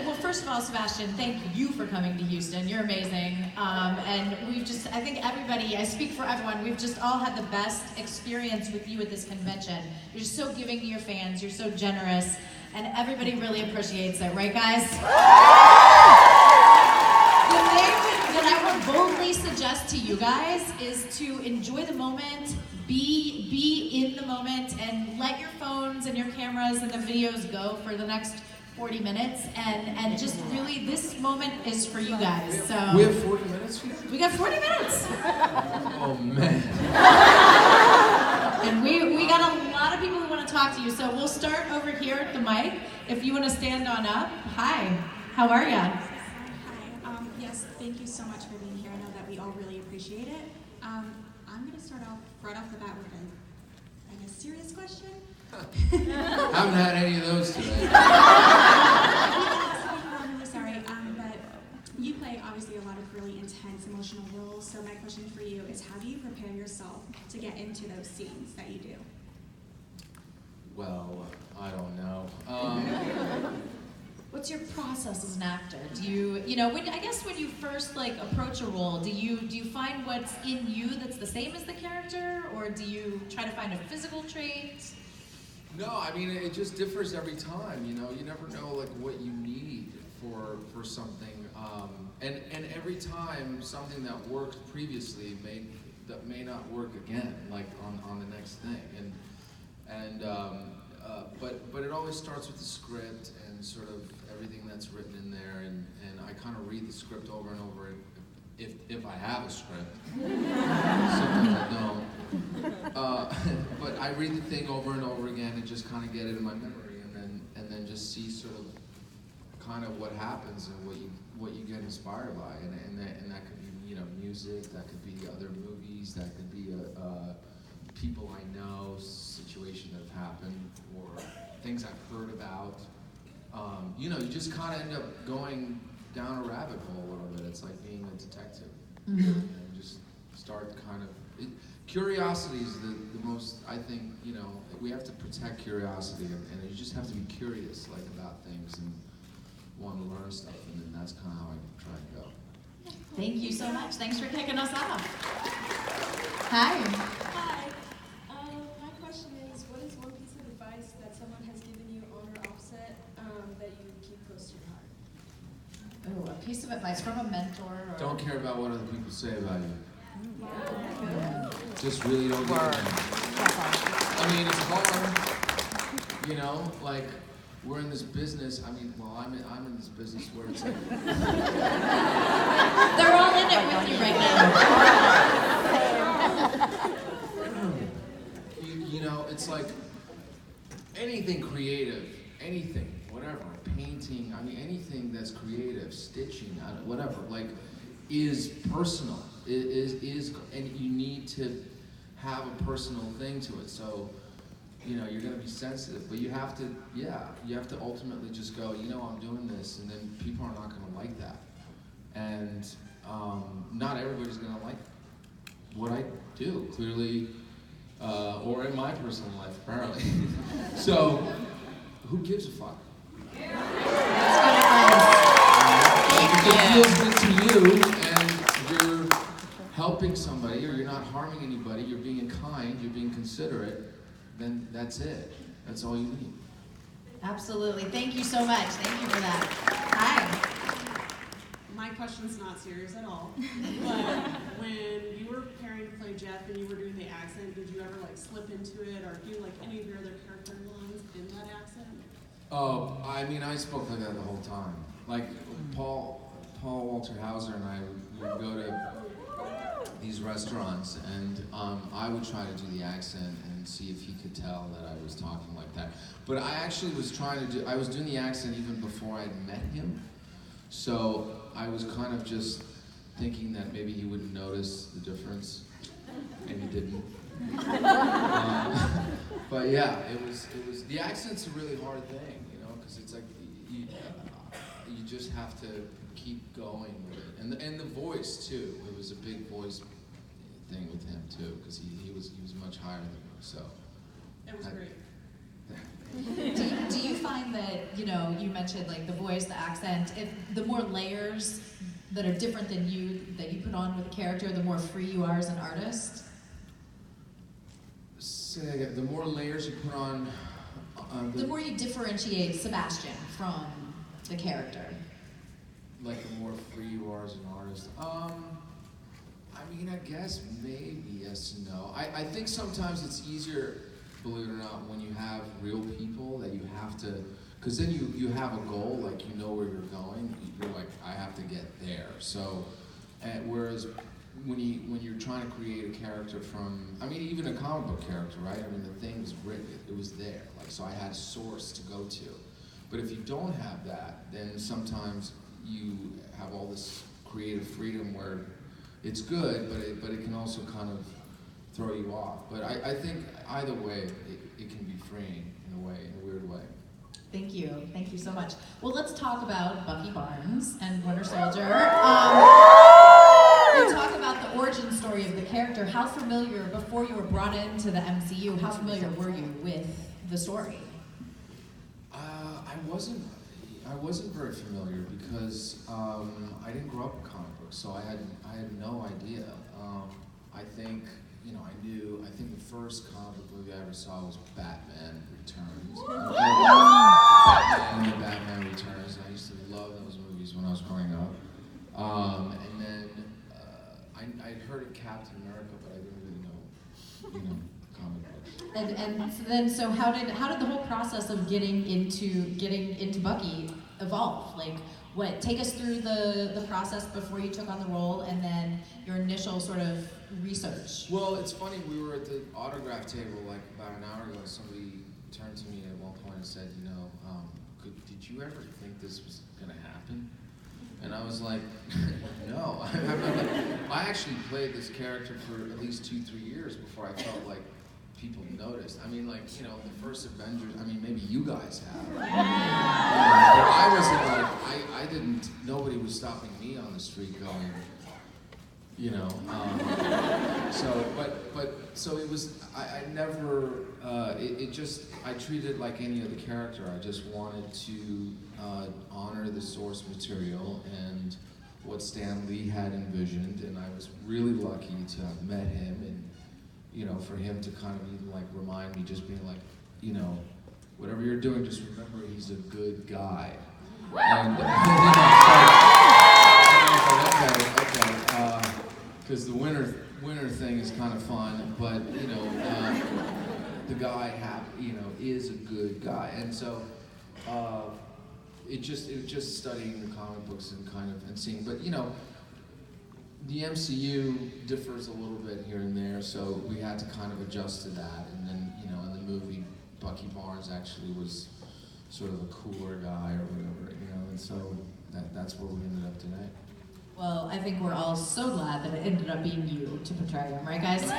well, first of all, Sebastian, thank you for coming to Houston. You're amazing. And I think everybody, I speak for everyone, we've just all had the best experience with you at this convention. You're just so giving to your fans, you're so generous, and everybody really appreciates it, right guys? The thing that I would boldly suggest to you guys is to enjoy the moment, be in the moment, and let your phones and your cameras and the videos go for the next 40 minutes, and just really, this moment is for you guys. So we have 40 minutes? We got 40 minutes! Oh man. And we got a lot of people who want to talk to you, so we'll start over here at the mic. If you want to stand on up. Hi, how are ya? Hi, yes, thank you so much for being here. I know that we all really appreciate it. I'm going to start off right off the bat with a serious question. Haven't had any of those today. I'm really sorry, but you play obviously a lot of really intense emotional roles, so my question for you is how do you prepare yourself to get into those scenes that you do? Well, I don't know. What's your process as an actor? Do you I guess when you first approach a role, do you find what's in you that's the same as the character, or do you try to find a physical trait? No, I mean, it just differs every time, you never know what you need for something, and every time something that worked previously may not work again, on the next thing, but it always starts with the script and sort of everything that's written in there, and I kind of read the script over and over if I have a script. Sometimes I don't. But I read the thing over and over again and just kind of get it in my memory, and then just see sort of kind of what happens and what you get inspired by, and that could be music, that could be other movies, that could be people I know, situations that have happened, or things I've heard about. You just kind of end up going down a rabbit hole a little bit. It's like being a detective. Mm-hmm. And just start kind of... Curiosity is the most, I think, we have to protect curiosity, and you just have to be curious, about things and want to learn stuff, and then that's kind of how I try and go. Thank you so much. Thanks for kicking us off. Hi. Hi. My question is, what is one piece of advice that someone has given you on or offset that you keep close to your heart? Oh, a piece of advice from a mentor. Or... Don't care about what other people say about you. Just really don't give a damn. I mean, it's hard, we're in this business. I mean, well, I'm in this business where it's like... They're all in it with you right now. It's like anything creative, anything, whatever, painting, I mean, anything that's creative, stitching, whatever, is personal. Is and you need to have a personal thing to it. So, you're going to be sensitive, but you have to ultimately just go, I'm doing this, and then people are not going to like that. And not everybody's going to like what I do, clearly, or in my personal life, apparently. So, who gives a fuck? If it feels good to you, and you're helping somebody, or you're not harming anybody, you're being kind, you're being considerate, then that's it. That's all you need. Absolutely. Thank you so much. Thank you for that. Hi. My question's not serious at all, but when you were preparing to play Jeff and you were doing the accent, did you ever like slip into it or do like any of your other character lines in that accent? Oh, I mean, I spoke like that the whole time. Like Paul Walter Hauser and I would go to these restaurants, and I would try to do the accent and see if he could tell that I was talking like that. But I actually was I was doing the accent even before I'd met him. So I was kind of just thinking that maybe he wouldn't notice the difference, and he didn't. But yeah, it was. The accent's a really hard thing, because it's like you just have to keep going with it, and the voice too. It was a big voice thing with him too, because he was much higher than me. So it was great. Do you find that, you know, you mentioned like the voice, the accent, if the more layers that are different than you, that you put on with a character, the more free you are as an artist? Say that again, the more layers you put on... The more you differentiate Sebastian from the character. Like the more free you are as an artist. I mean, I guess maybe yes and no. I think sometimes it's easier, believe it or not, when you have real people that you have to, because then you have a goal, like you know where you're going. You're like, I have to get there. So, whereas when you're trying to create a character from, I mean, even a comic book character, right? I mean, the thing was written, it was there. Like, so I had a source to go to. But if you don't have that, then sometimes you have all this creative freedom where it's good, but it can also kind of throw you off. But I think either way, it can be freeing in a weird way. Thank you so much. Well, let's talk about Bucky Barnes and Winter Soldier. We'll talk about the origin story of the character. How familiar, before you were brought into the MCU, how familiar were you with the story? I wasn't very familiar because I didn't grow up with comic books, so I had no idea. I think I think the first comic book movie I ever saw was Batman Returns. Batman and Batman Returns. I used to love those movies when I was growing up. And then I'd heard of Captain America, but I didn't really know, comic books. So how did the whole process of getting into Bucky evolve? Like, take us through the process before you took on the role, and then your initial sort of research. Well, it's funny, we were at the autograph table like about an hour ago, and somebody turned to me at one point and said, did you ever think this was gonna happen? And I was like, no. I actually played this character for at least 2-3 years before I felt like people noticed. I mean, like, the first Avengers, I mean, maybe you guys have. But I wasn't like, I didn't, nobody was stopping me on the street going, so it was, I never, I treated it like any other character. I just wanted to honor the source material and what Stan Lee had envisioned, and I was really lucky to have met him, and for him to kind of even like remind me, just being like, whatever you're doing, just remember he's a good guy. And okay, because the winter thing is kind of fun, but the guy is a good guy, and so it was just studying the comic books and seeing, but the MCU differs a little bit here and there, so we had to kind of adjust to that, and then in the movie, Bucky Barnes actually was sort of a cooler guy or whatever, and so that's where we ended up today. Well, I think we're all so glad that it ended up being you to portray him, right, guys? How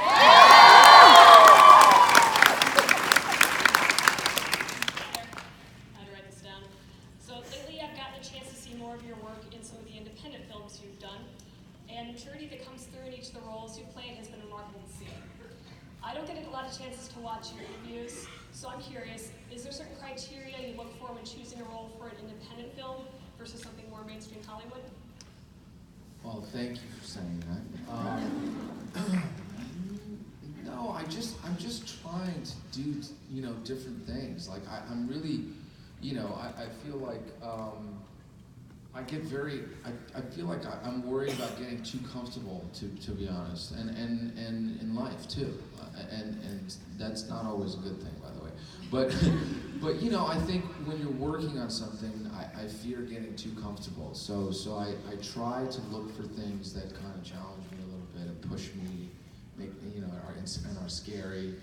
to write this down. So lately I've gotten a chance to see more of your work in some of the independent films you've done, and the maturity that comes through in each of the roles you've played has been remarkable to see. I don't get a lot of chances to watch your interviews, so I'm curious, is there certain criteria you look for when choosing a role for an independent film versus something more mainstream Hollywood? Well, thank you for saying that. No, I'm just trying to do, different things. Like, I'm really, I feel like, I feel like I'm worried about getting too comfortable, to be honest, and in life too, and that's not always a good thing, by the way. But I think when you're working on something, I fear getting too comfortable. So I try to look for things that kind of challenge me a little bit and push me, make and are scary,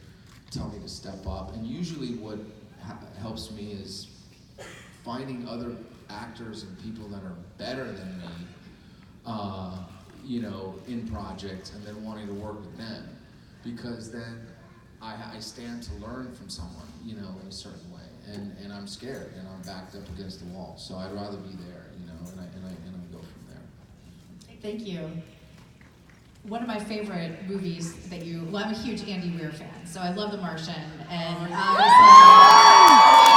tell me to step up. And usually what helps me is finding other actors and people that are better than me, in projects, and then wanting to work with them, because then I stand to learn from someone, in a certain way, and I'm scared, and I'm backed up against the wall. So I'd rather be there, and I go from there. Thank you. One of my favorite movies that I'm a huge Andy Weir fan, so I love The Martian, and obviously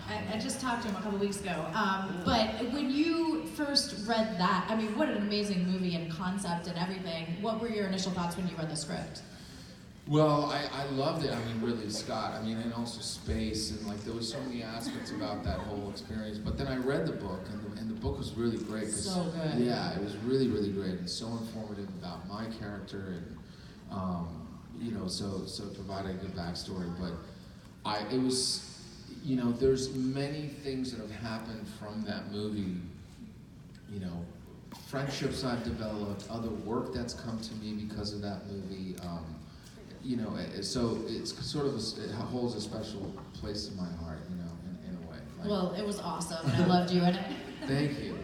I just talked to him a couple weeks ago. But when you first read that, I mean, what an amazing movie and concept and everything. What were your initial thoughts when you read the script? Well, I loved it. I mean, Ridley Scott. I mean, and also space, and like there was so many aspects about that whole experience. But then I read the book, and the book was really great. So good. Yeah, it was really, really great, and so informative about my character, and you know, so it provided a good backstory. But it was, you know, there's many things that have happened from that movie. You know, friendships I've developed, other work that's come to me because of that movie. You know, so it's sort of it holds a special place in my heart, you know, in a way. Like, Well, it was awesome, and I loved you in it. thank you.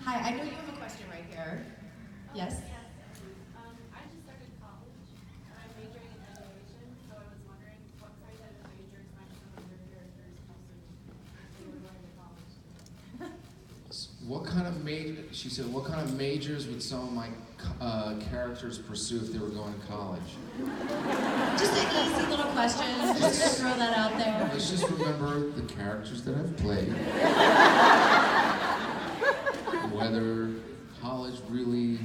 Hi, I know you have a question right here. Yes? I just started college, and I'm majoring in animation, so I was wondering what kind of majors might some of your characters also if they were going to college? What kind of she said, what kind of majors would some of my characters pursue if they were going to college? Just an easy little question, just to throw that out there. Let's just remember the characters that I've played. Whether college really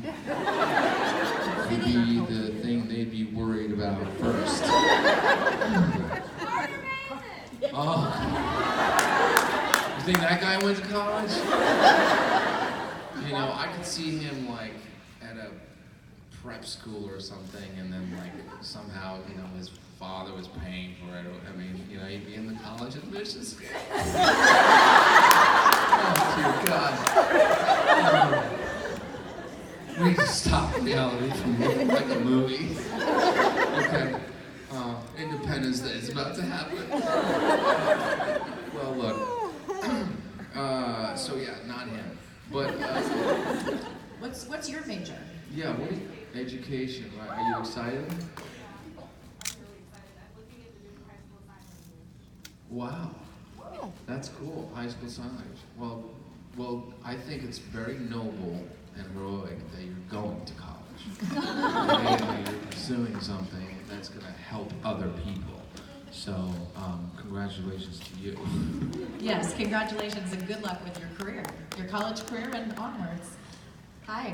would be the thing they'd be worried about first. Oh. You think that guy went to college? You know, I could see him like at a prep school or something, and then like somehow, you know, his father was paying for it. I mean, you know, he'd be in the college admissions scale. Oh dear God. We need to stop reality from looking like a movie. Okay. Independence Day is about to happen. Well, look. So yeah, not him. But What's your major? yeah, what is education? Right? Are you excited? I'm really excited. I'm looking into doing high school sign language. Wow, that's cool. High school sign language. Well, I think it's very noble and heroic that you're going to college. And you're pursuing something that's going to help other people. So, congratulations to you. Yes, congratulations and good luck with your career, your college career and onwards. Hi.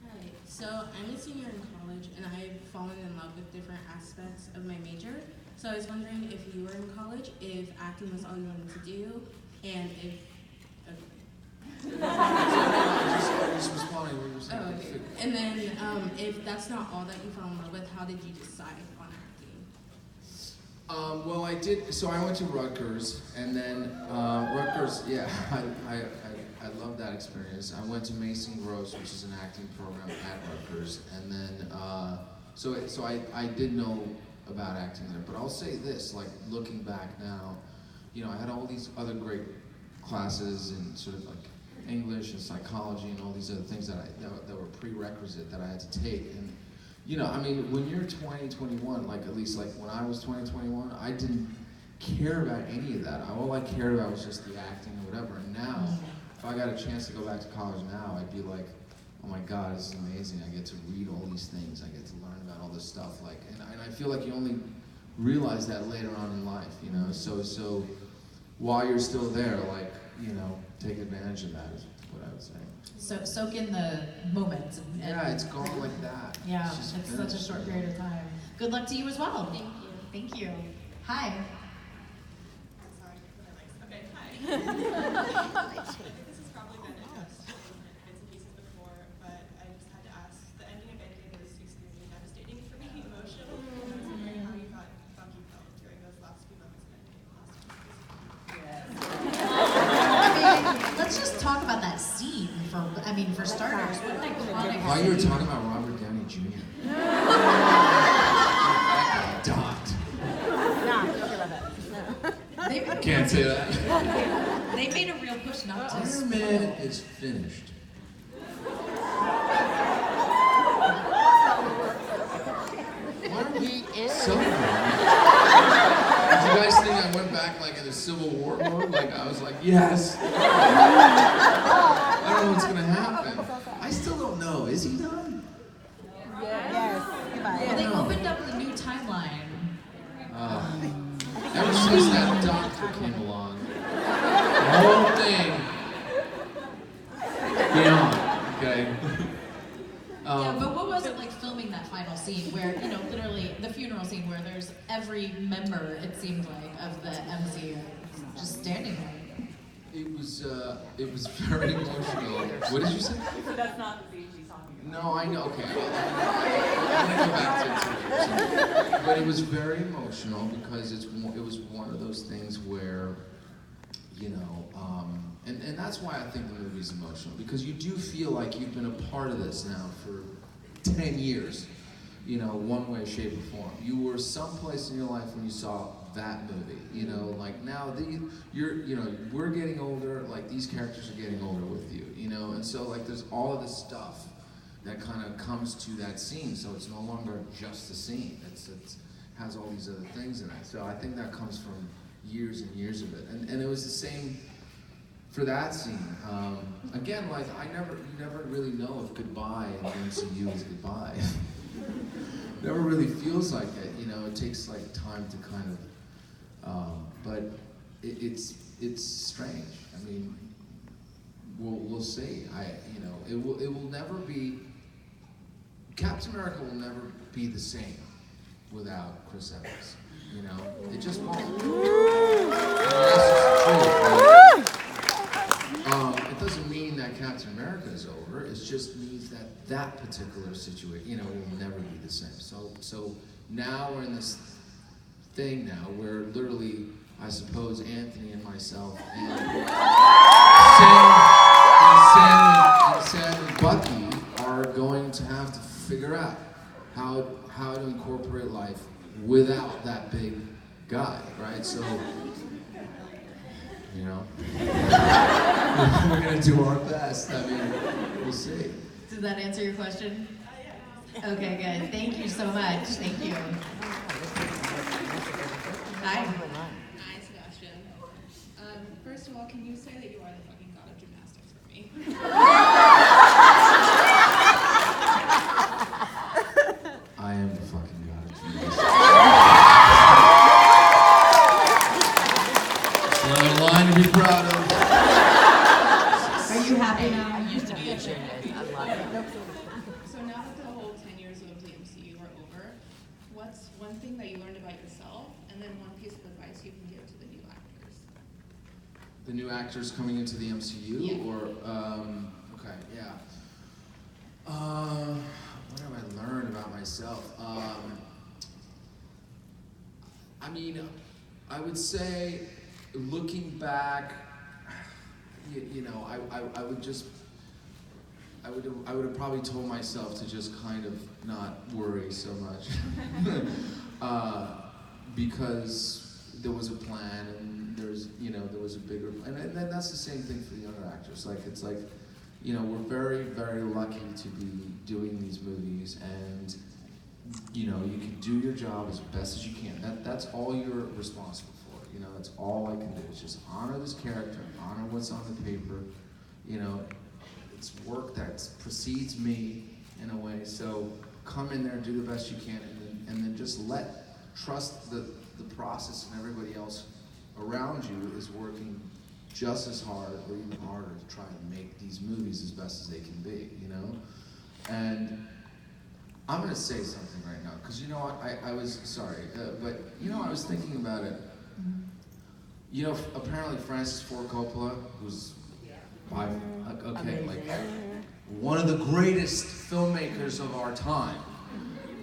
Hi, so I'm a senior in college and I've fallen in love with different aspects of my major. So I was wondering if you were in college, if acting was all you wanted to do, and if... I was responding to what you were saying. Oh, okay. And then if that's not all that you fell in love with, how did you decide on acting? Well, I did. So I went to Rutgers, and then Rutgers. Yeah, I love that experience. I went to Mason Gross, which is an acting program at Rutgers, and then so I did know about acting there. But I'll say this: like looking back now, you know, I had all these other great classes and sort of like English and psychology and all these other things that were prerequisite that I had to take. And you know, I mean, when you're 20, 21, like at least like when I was 20, 21, I didn't care about any of that. All I cared about was just the acting or whatever. And now, if I got a chance to go back to college now, I'd be like, oh my God, this is amazing. I get to read all these things. I get to learn about all this stuff. Like, and I feel like you only realize that later on in life, you know? So while you're still there, like, you know, take advantage of that is what I would say. So soak in the moment. Yeah, it's gone like that. Yeah, just it's such a finished. short period of time. Good luck to you as well. Thank you. Thank you. Hi. Sorry, my legs. Okay, hi. I think this has probably been addressed in bits and pieces before, but I just had to ask. The ending of Endgame was extremely devastating for me emotionally. I was wondering how you thought you felt during those last few moments of Endgame last time. Let's just talk about that scene for starters. What an iconic While you were scene. talking about Robert Downey Jr. Dot. They made a Can't say that. They made a real push not to. Iron Man is finished. Why are we celebrating? Did you guys think I went back like in the Civil War mode? Like I was like, yes. I don't know what's gonna happen. I still don't know. Is he done? Well, they opened up the new timeline. Ever since that doctor came along, every member, it seemed like, of the MCU just standing there. It was very emotional. What did you say? So that's not the scene she's talking about. No, I know. Okay, I'm gonna go back to it. But it was very emotional because it was one of those things where, you know, and that's why I think the movie's emotional, because you do feel like you've been a part of this now for 10 years, you know, one way, shape, or form. You were someplace in your life when you saw that movie, you know, like now we're getting older, like these characters are getting older with you, you know, and so like there's all of this stuff that kind of comes to that scene, so it's no longer just a scene, it has all these other things in it, so I think that comes from years and years of it, and it was the same for that scene. Again, like you never really know if goodbye in the MCU is goodbye. Never really feels like it, you know. It takes like time to kind of, but it's strange. I mean, we'll see. It will never be. Captain America will never be the same without Chris Evans. You know, it just won't. That's true. It doesn't mean that Captain America is over. It just means that that particular situation, you know, will never be the same. So now we're in this thing now where literally, I suppose, Anthony and myself and Sam and Bucky are going to have to figure out how to incorporate life without that big guy, right? So, you know, we're gonna do our best. I mean, we'll see. Does that answer your question? Yeah. Okay, good. Thank you so much. Thank you. Hi. Hi, Sebastian. First of all, can you say that you are the fucking god of gymnastics for me? I am the fucking god of gymnastics. It's a line to be proud of. Are you happy now? So now that the whole 10 years of the MCU are over, what's one thing that you learned about yourself, and then one piece of advice you can give to the new actors? The new actors coming into the MCU, Yeah. or okay, yeah. What have I learned about myself? I mean, I would say, looking back, you know, I would have probably told myself to just kind of not worry so much, because there was a plan and there was a bigger plan, and then that's the same thing for the other actors. Like it's like, you know, we're very, very lucky to be doing these movies, and you know, you can do your job as best as you can. That's all you're responsible for. You know, that's all I can do. Is just honor this character, honor what's on the paper. You know, it's work that precedes me in a way. So come in there, do the best you can, and then just trust the process, and everybody else around you is working just as hard or even harder to try and make these movies as best as they can be. You know, and I'm gonna say something right now, because you know what, I was sorry, but you know, I was thinking about it. You know, apparently Francis Ford Coppola, who's one of the greatest filmmakers of our time,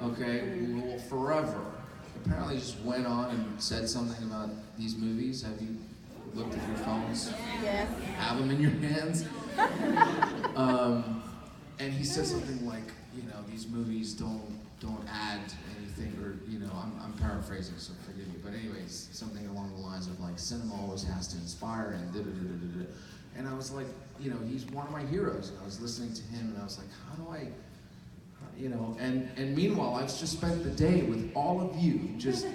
okay, who will forever, apparently just went on and said something about these movies. Have you looked at your phones? Yes. Have them in your hands? And he said something like, you know, these movies don't add anything, or, you know, I'm paraphrasing, so forgive me, but anyways, something along the lines of like, cinema always has to inspire and da-da-da-da-da. And I was like, you know, he's one of my heroes, and I was listening to him, and I was like, how do I, you know, and meanwhile, I've just spent the day with all of you, just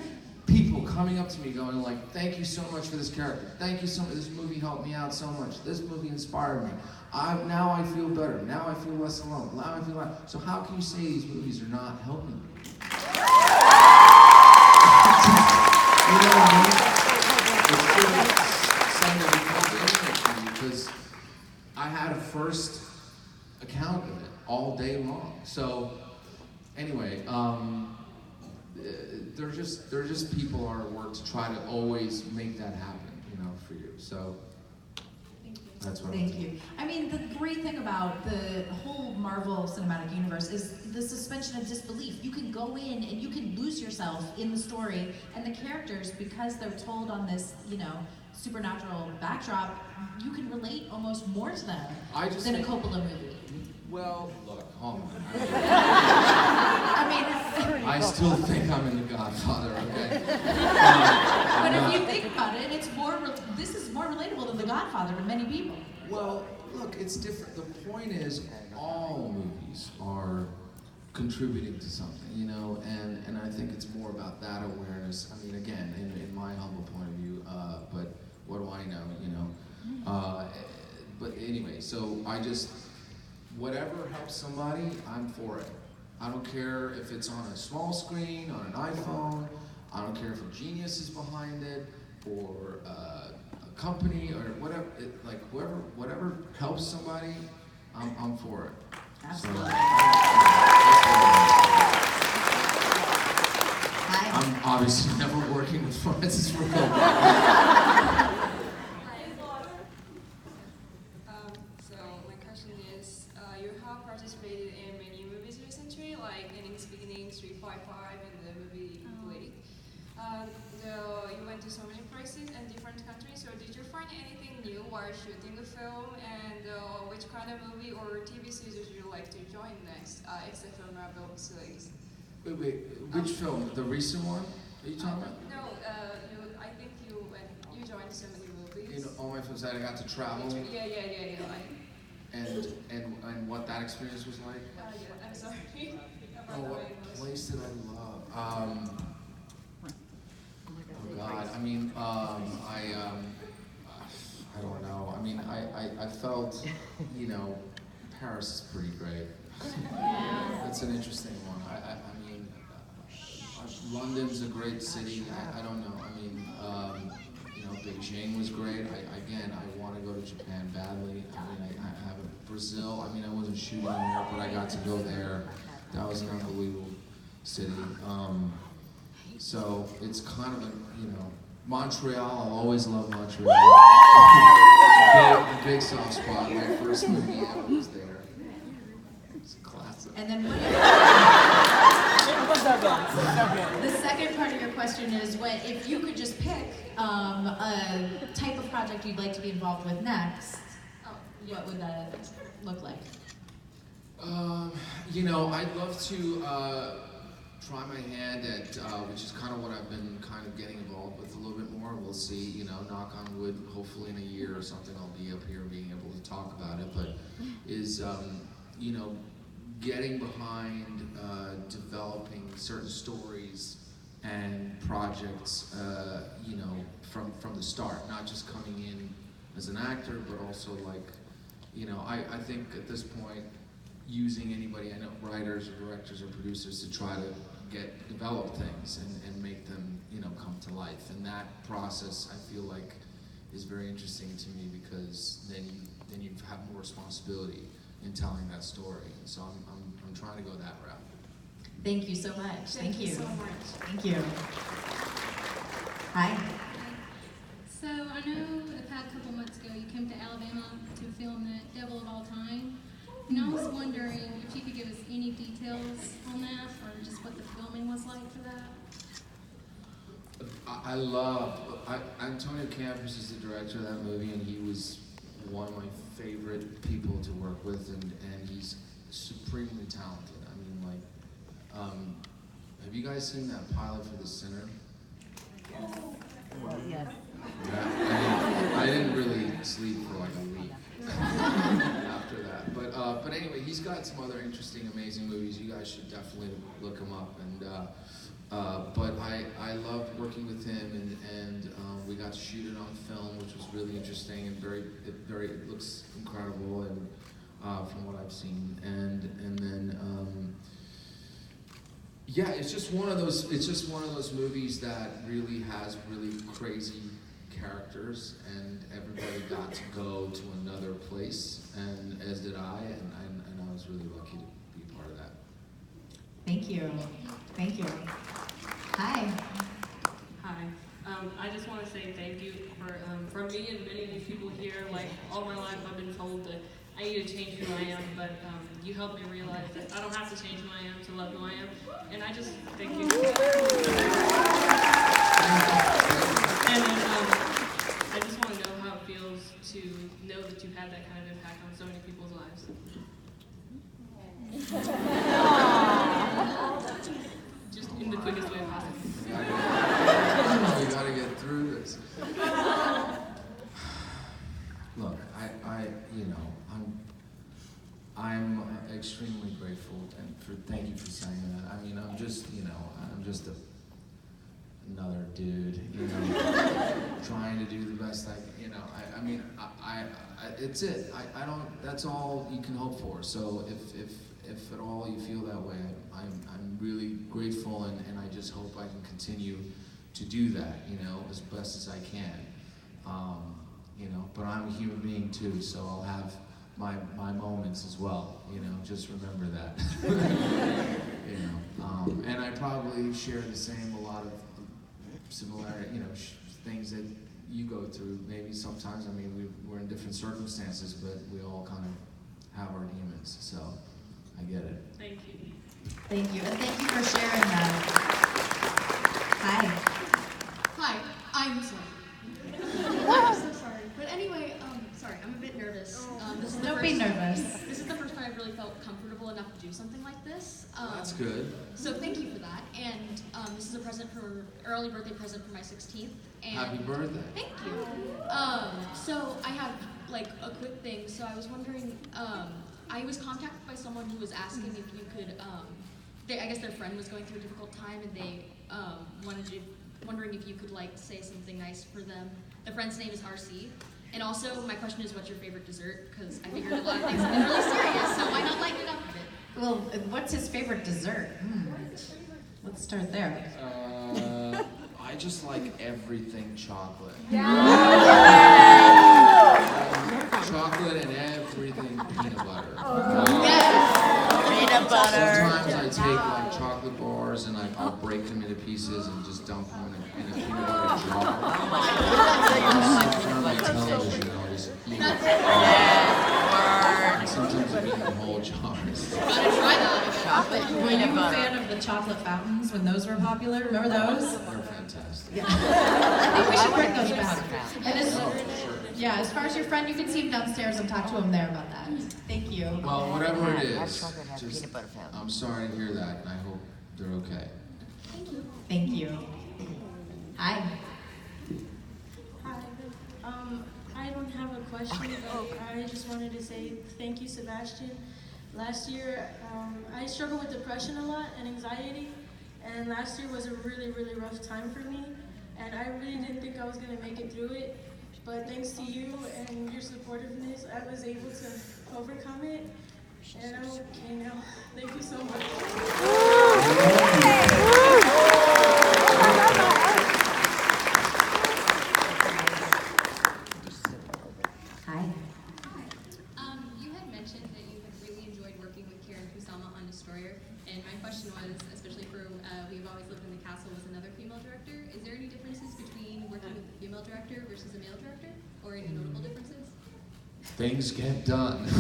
people coming up to me going like, thank you so much for this character, thank you so much, this movie helped me out so much, this movie inspired me, now I feel better, now I feel less alone, now I feel like, so how can you say these movies are not helping me? You know what I mean? It's something that becomes because I had a first account of it all day long. So anyway, they're just people hard at work to try to always make that happen, you know, for you. So that's what Thank you. I mean, the great thing about the whole Marvel Cinematic Universe is the suspension of disbelief. You can go in and you can lose yourself in the story, and the characters, because they're told on this, you know, supernatural backdrop, you can relate almost more to them than a Coppola movie. Well, look, hold on. I mean, I still think I'm in The Godfather, okay? but if you think about it, it's more. This is more relatable than The Godfather to many people. Well, look, it's different. The point is, all movies are contributing to something, you know, and I think it's more about that awareness. I mean, again, in my humble point of view, but what do I know, you know? But anyway, so whatever helps somebody, I'm for it. I don't care if it's on a small screen, on an iPhone. I don't care if a genius is behind it, or a company, or whatever. Whatever helps somebody, I'm for it. Absolutely. So, I'm obviously never working with Francis Ford Coppola. So my question is, you have participated in many movies recently, like Innings Beginning, 355, and the movie Blade. Though you went to so many places and different countries, so did you find anything new while shooting the film? And which kind of movie or TV series would you like to join next, except for Marvel series? Wait, which film? The recent one? Are you talking about? No, I think you joined so many movies. You know, all my films that I got to travel. Yeah. And what that experience was like? I'm sorry. Oh, what place did I love? Oh God, I mean, I don't know. I mean, I felt, you know, Paris is pretty great. That's an interesting one. I mean, London's a great city. I don't know. I mean, you know, Beijing was great. I want to go to Japan badly. I mean, I have Brazil. I mean, I wasn't shooting there, but I got to go there. That was an unbelievable city. So it's kind of a, you know, Montreal. I'll always love Montreal. Big soft spot. My first movie ever was there. It's a classic. And then the second part of your question is, if you could just pick a type of project you'd like to be involved with next, what would that look like? You know, I'd love to try my hand at, which is kind of what I've been kind of getting involved with a little bit more. We'll see, you know, knock on wood, hopefully in a year or something I'll be up here being able to talk about it, but is, you know, getting behind developing certain stories and projects, you know, from the start, not just coming in as an actor, but also like, you know, I think at this point, using anybody, I know writers or directors or producers to try to develop things and make them, you know, come to life. And that process, I feel like, is very interesting to me, because then you have more responsibility in telling that story. And so I'm trying to go that route. Thank you so much. Thank you so much. Thank you. Hi. So I know a couple months ago you came to Alabama to film The Devil of All Time. And I was wondering if you could give us any details on that, or just what the filming was like for that. I love, Antonio Campos is the director of that movie, and he was one of my favorite people to work with, and he's supremely talented. I mean, like, have you guys seen that pilot for The Sinner? Yes. Yeah, I didn't really sleep for like a week after that. But anyway, he's got some other interesting, amazing movies. You guys should definitely look him up. And but I loved working with him, and we got to shoot it on film, which was really interesting and it looks incredible, and from what I've seen. And then yeah, it's just one of those movies that really has really crazy characters, and everybody got to go to another place, and as did I, and I was really lucky to be a part of that. Thank you. Thank you. Hi. Hi. I just want to say thank you for me and many of these people here. Like, all my life I've been told that I need to change who I am, but you helped me realize that I don't have to change who I am to love who I am. And I just thank you. And then, I just want to know how it feels to know that you've had that kind of impact on so many people's lives. Just in the quickest way possible. You gotta get through this. Look, I'm extremely grateful, and thank you for saying that. I mean, I'm just another dude, trying to do the best it's it. I don't. That's all you can hope for. So if at all you feel that way, I'm really grateful, and I just hope I can continue to do that, as best as I can. But I'm a human being too, so I'll have my moments as well, just remember that. And I probably share a lot of similarity, things that you go through. Maybe sometimes, we're in different circumstances, but we all kind of have our demons, so I get it. Thank you. Thank you, and thank you for sharing that. Hi. Hi, I'm sorry. I'm so sorry. But anyway, sorry, I'm a bit nervous. Don't be nervous. This is the first time I've really felt comfortable enough to do something like this. That's good. So thank you for that. And this is a early birthday present for my 16th. And Happy birthday. Thank you. So I have a quick thing. So I was wondering, I was contacted by someone who was asking if you could, I guess their friend was going through a difficult time, and they wondering if you could say something nice for them. The friend's name is RC. And also, my question is, what's your favorite dessert? Because I figured a lot of things have been really serious, so why not lighten it up a bit? Well, what's his favorite dessert? Let's start there. I just like everything chocolate. Chocolate and everything peanut butter. Peanut butter. Sometimes I take chocolate bars and I'll break them into pieces and just dump them in a peanut butter jar. Turn my television, I'll just eat it. Sometimes I eat the whole jars. Were you a fan of the chocolate fountains when those were popular? Remember those? They're fantastic. Yeah. I think we should bring those back. And as far as your friend, you can see him downstairs and talk to him there about that. Thank you. Well, whatever it is, I'm sorry to hear that, and I hope they're okay. Thank you. Hi. Hi. I don't have a question, but I just wanted to say thank you, Sebastian. Last year, I struggled with depression a lot and anxiety, and last year was a really, really rough time for me, and I really didn't think I was going to make it through it, but thanks to you and your supportiveness, I was able to overcome it, and I'm okay now. Thank you so much. Hi. You had mentioned that you had really enjoyed working with Karen Kusama on Destroyer, and my question was, especially for We've Always Lived in the Castle was another female director, is there any differences between working with a female director versus a male director, or any notable differences? Things get done. There's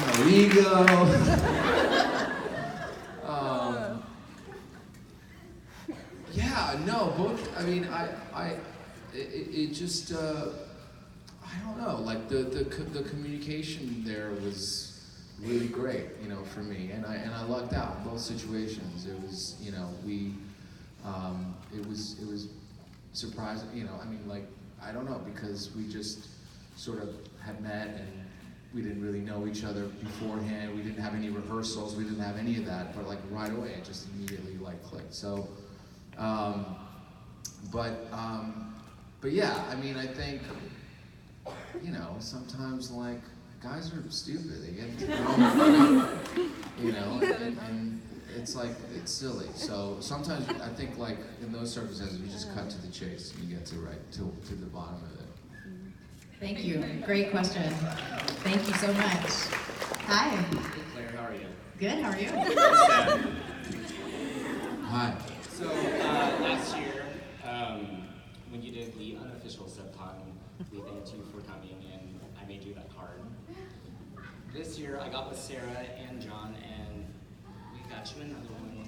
no ego. Yeah, no, both. It just. I don't know. The communication there was really great, for me, and I lucked out in both situations. It was, it was surprising, I don't know, because we just sort of had met and we didn't really know each other beforehand. We didn't have any rehearsals. We didn't have any of that. But right away, it just immediately clicked. So, but yeah, I think, sometimes guys are stupid. They get into and it's it's silly. So sometimes I think in those circumstances, you just cut to the chase and you get to the bottom of it. Thank you. Great question. Thank you so much. Hi. Claire, how are you? Good. How are you? Hi. So last year, when you did the unofficial subcon, we thanked you for coming, and I made you that card. This year, I got with Sarah and John, and we got you another one.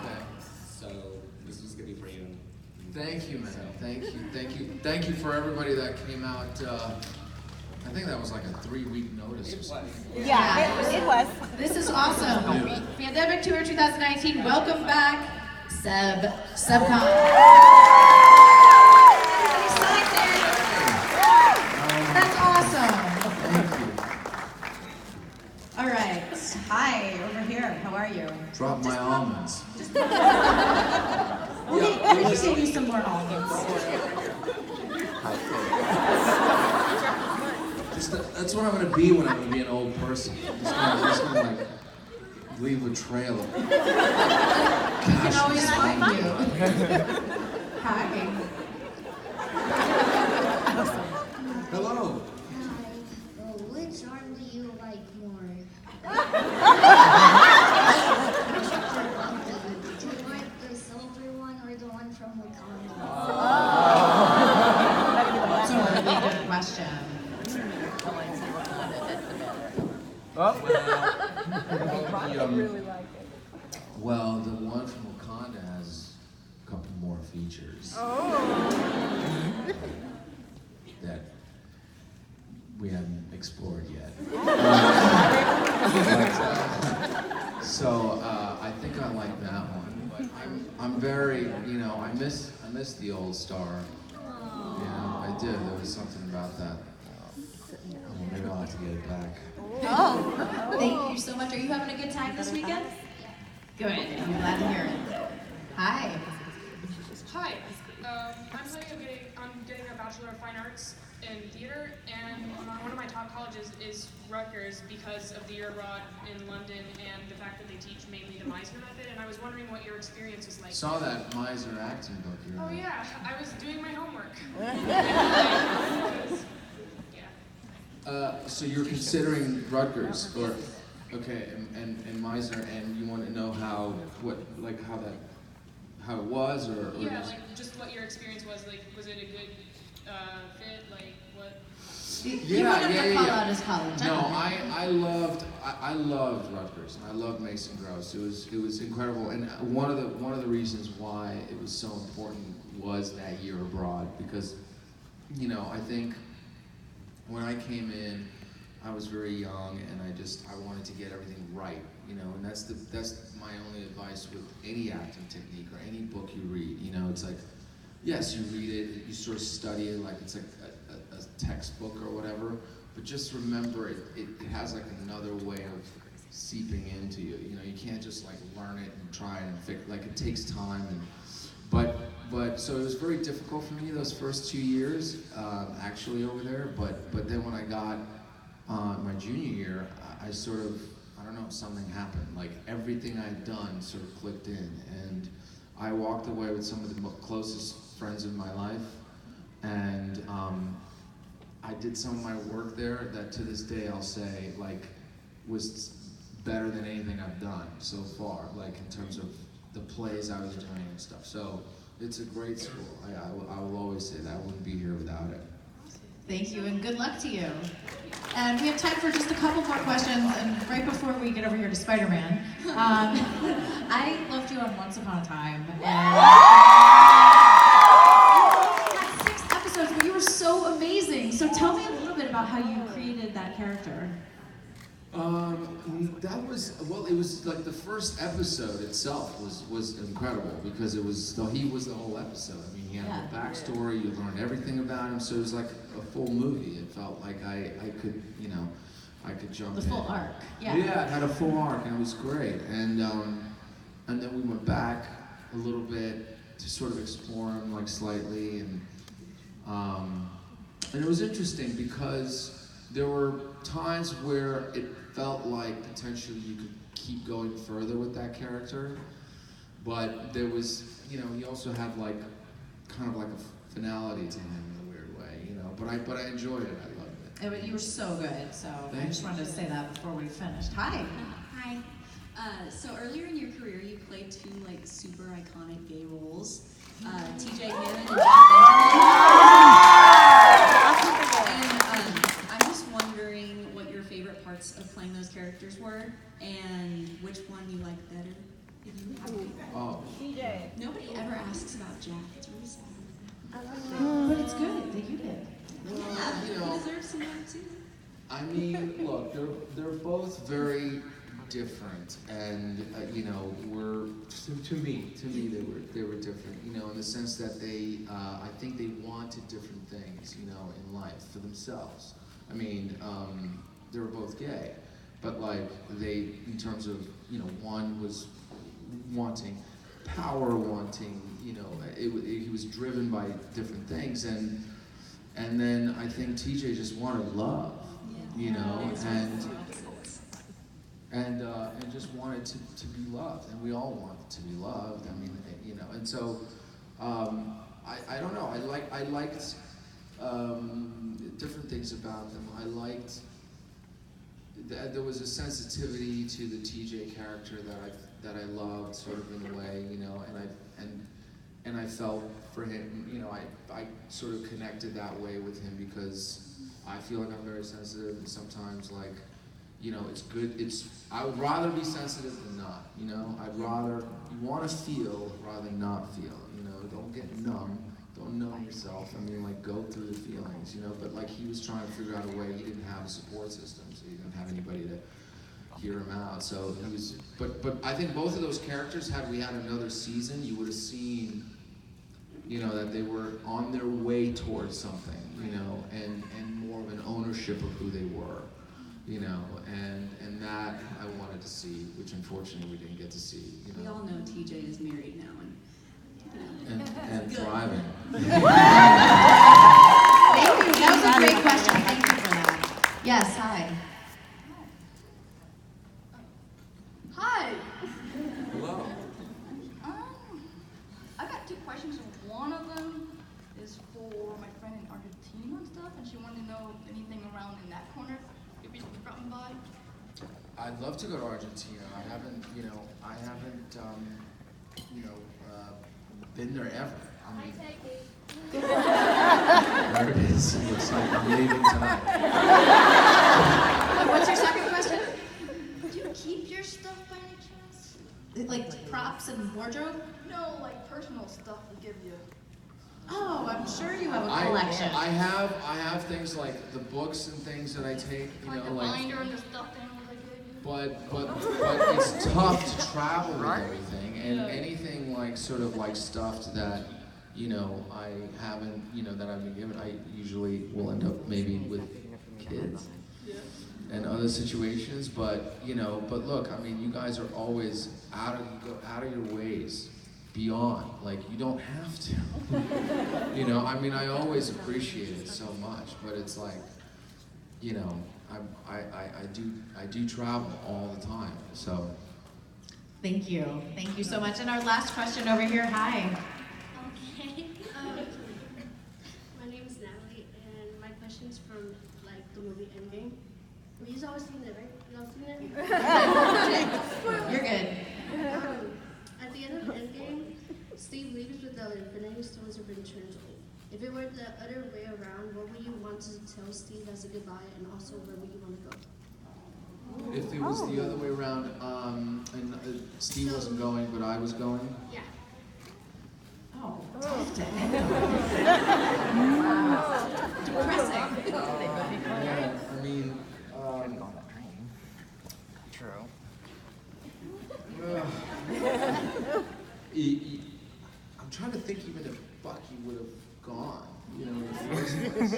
Okay. So this was gonna be for you. Thank you, man. Thank you for everybody that came out. I think that was like a 3-week notice or something. Yeah, it was. This is awesome. Fandemic Tour 2019. Welcome back, Subcon. That's awesome. Thank you. All right. Hi, over here. How are you? Drop my almonds. We can give you some more almonds. That's what I'm gonna be when I'm gonna be an old person. Just gonna like leave a trail of We can always find you. Hi. Hello. Which arm do you like more? Do you like the silver one or the one from Wakanda? That's a really good question. Well, the one from Wakanda has a couple more features that we haven't explored yet. So I think I like that one. But I'm very, I miss the old star. Yeah, I did. There was something about that. Maybe I'll have to get it back. Thank you so much. Are you having a good time this weekend? Good. I'm glad to hear it. Hi. Hi. I'm getting a Bachelor of Fine Arts in theater, and one of my top colleges is Rutgers because of the year abroad in London and the fact that they teach mainly the Meisner method. And I was wondering what your experience was like. Saw that Meisner acting book. Oh yeah, I was doing my homework. So you're considering Rutgers, or okay, and Meisner, and you want to know how it was, or yeah, just what your experience was like. Was it a good fit? Like what? He wanted to call out his college. No, I loved Rutgers, and I loved Mason Gross. It was incredible, and one of the reasons why it was so important was that year abroad, because I think when I came in, I was very young, and I wanted to get everything right, and that's my only advice with any acting technique or any book you read. It's like, yes, you read it, you sort of study it like it's like a textbook or whatever, but just remember it has like another way of seeping into you. You can't just like learn it and try it and fix. Like it takes time, but so it was very difficult for me those first 2 years actually over there. But then when I got my junior year, I sort of, I don't know, something happened. Like everything I'd done sort of clicked in, and I walked away with some of the closest friends in my life, and I did some of my work there that to this day I'll say like was better than anything I've done so far, like in terms of the plays I was doing and stuff. So it's a great school. I will always say that. I wouldn't be here without it. Thank you, and good luck to you. And we have time for just a couple more questions, and right before we get over here to Spider-Man, I loved you on Once Upon a Time. And you had 6 episodes, but you were so amazing. So tell me a little bit about how you created that character. That was, well, it was like the first episode itself was incredible because he was the whole episode. I mean, he had the backstory, you learned everything about him, so it was like a full movie. It felt like I could, I could jump in. The full arc, yeah. Yeah, it had a full arc, and it was great. And then we went back a little bit to sort of explore him like slightly, and it was interesting because there were times where it felt like potentially you could keep going further with that character, but there was, he also had like kind of like a finality to him in a weird way, but I enjoyed it. I loved it. You were so good, so I Thank just you. wanted to say that before we finished. Hi. Hi. So earlier in your career, you played two like super iconic gay roles, TJ Hammond and Jack Benjamin. And I'm just wondering what your favorite parts of playing those characters were, and which one you like better. If you have to. Oh. TJ. Nobody ever asks about Jack. It's really sad. But it's good that you did. Yeah, you know, he deserves some love too. I mean, look, they're both very different, and you know, to me they were different. You know, in the sense that they, I think they wanted different things. You know, in life for themselves. I mean, they were both gay, but like they, in terms of, you know, one was wanting power, wanting, you know, he was driven by different things, and then I think TJ just wanted love, you know, and just wanted to be loved, and we all wanted to be loved. I mean, you know, and so I don't know. I liked different things about them. I liked that there was a sensitivity to the TJ character that I loved, sort of in a way, you know, and I felt for him, you know, I sort of connected that way with him because I feel like I'm very sensitive, and sometimes, like, you know, it's good. I would rather be sensitive than not, you know. You want to feel rather than not feel, you know. Don't get numb. Don't numb yourself. I mean, like, go through the feelings, you know. But like, he was trying to figure out a way. He didn't have a support system, so he didn't have anybody to hear him out. So he was. But I think both of those characters, had we had another season, you would have seen, you know, that they were on their way towards something, you know, and more of an ownership of who they were, you know, and that I wanted to see, which unfortunately we didn't get to see, you know. We all know TJ is married now, and you know. And thriving. Thank you. That was a great question. Thank you for that. Yes, hi. Hi. Hello. I got two questions. One of them is for my friend in Argentina and stuff, and she wanted to know anything around in that corner. If you've gotten by. I'd love to go to Argentina. I haven't, you know, been there ever. I mean, there it is. It looks like I'm leaving tonight. What's your second question? Do you keep your stuff by any chance? Like props and wardrobe? No, like personal stuff we give you. Oh, I'm sure you have a collection. I have things like the books and things that I take, you know, like. Binder and the stuffed animals I gave you. But it's tough to travel with everything, and anything like sort of like stuffed that, you know, I haven't, you know, that I've been given, I usually will end up maybe with kids and other situations. But you know, but look, I mean, you guys are always you go out of your ways. Beyond, like, you don't have to. You know, I mean, I always appreciate it so much, but it's like, you know, I do travel all the time, so. Thank you so much. And our last question over here. Hi. Okay. My name is Natalie, and my question's from like the movie Endgame. You've always seen it, right? You all seen it? You're good. At the end of Endgame, Steve leaves with the Infinity Stones of Returns. If it were the other way around, what would you want to tell Steve as a goodbye, and also where would you want to go? If it was the other way around, and Steve wasn't going, but I was going? Yeah. Oh, depressing. Yeah, I mean, True. I'm trying to think even if Bucky would have gone, you know, in the first place.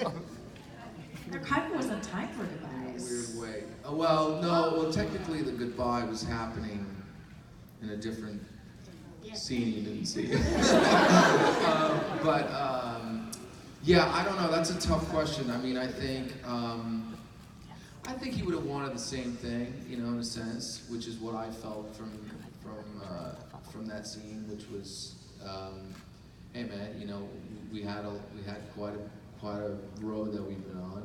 There kind of wasn't time for In a goodbyes. weird way. Well, technically the goodbye was happening in a different scene you didn't see. Yeah, I don't know. That's a tough question. I mean, I think he would have wanted the same thing, you know, in a sense, which is what I felt from that scene, which was, hey man, you know, we had quite quite a road that we've been on,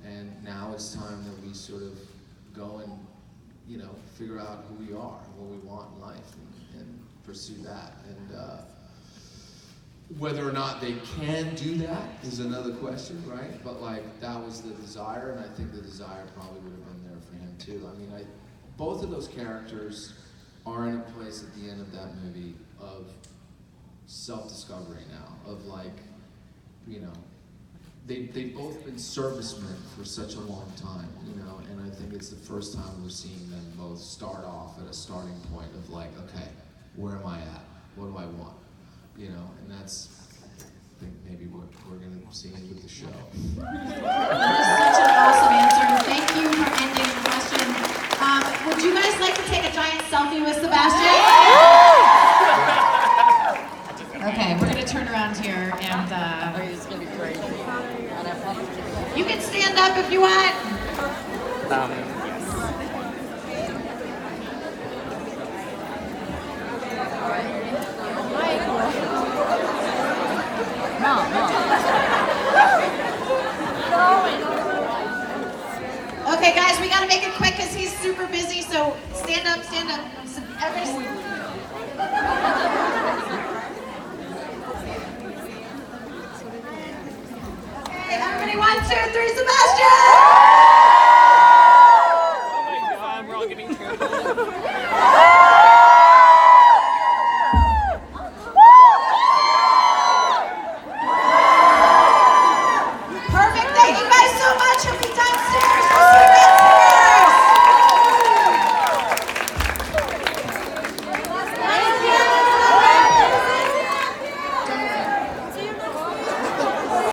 and now it's time that we sort of go and, you know, figure out who we are and what we want in life and pursue that. And whether or not they can do that is another question, right? But like, that was the desire, and I think the desire probably would have been there for him too. I mean, both of those characters are in a place at the end of that movie of self-discovery now, of like, you know, they've both been servicemen for such a long time, you know, and I think it's the first time we're seeing them both start off at a starting point of like, okay, where am I at? What do I want? You know, and that's, I think maybe what we're going to see with the show. That is such an awesome answer. Thank you for ending the question. Would you guys like to take a giant selfie with Sebastian? Okay, we're going to turn around here and you can stand up if you want. Okay, guys, we gotta make it quick because he's super busy, so stand up, stand up. Okay, everybody, 1, 2, 3, Sebastian!